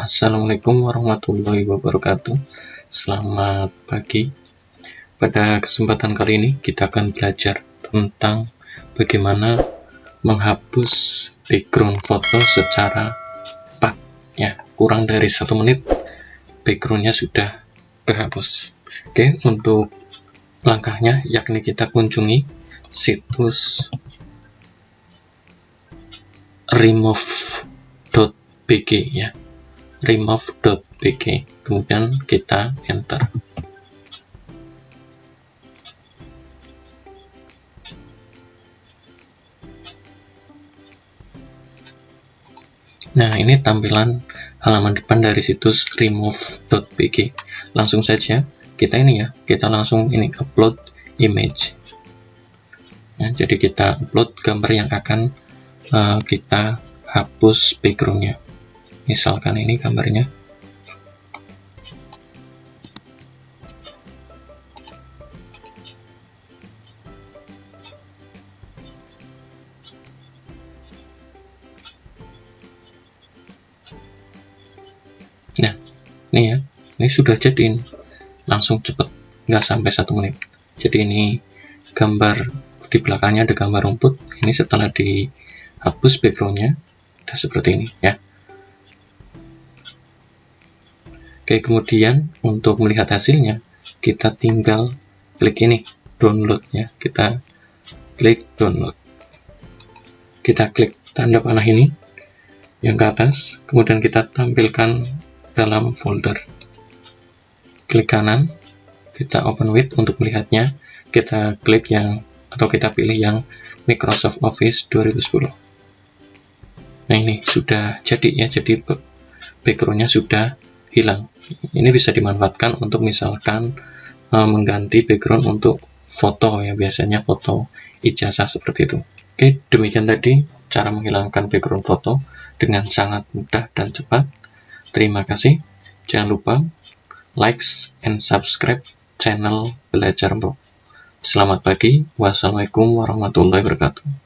Assalamualaikum warahmatullahi wabarakatuh. Selamat pagi. Pada kesempatan kali ini kita akan belajar tentang bagaimana menghapus background foto secara cepat. Ya, kurang dari 1 menit backgroundnya sudah terhapus. Oke, untuk langkahnya yakni kita kunjungi situs remove.bg ya, remove.bg, kemudian kita enter. Nah, ini tampilan halaman depan dari situs remove.bg. Langsung saja kita langsung upload image. Nah, jadi kita upload gambar yang akan kita hapus backgroundnya. Misalkan ini gambarnya. Nah, ini sudah jadi, langsung cepet, nggak sampai 1 menit. Jadi ini gambar, di belakangnya ada gambar rumput. Ini setelah dihapus backgroundnya udah seperti ini ya. Oke, kemudian untuk melihat hasilnya kita tinggal klik ini, download ya. Kita klik download, kita klik tanda panah ini yang ke atas, kemudian kita tampilkan dalam folder. Klik kanan, kita open with untuk melihatnya. Kita klik kita pilih yang Microsoft Office 2010. Nah, ini sudah jadi ya, jadi backgroundnya sudah hilang. Ini bisa dimanfaatkan untuk misalkan mengganti background untuk foto ya, biasanya foto ijazah seperti itu. Oke, demikian tadi cara menghilangkan background foto dengan sangat mudah dan cepat. Terima kasih. Jangan lupa like and subscribe channel Belajar Pro. Selamat pagi. Wassalamualaikum warahmatullahi wabarakatuh.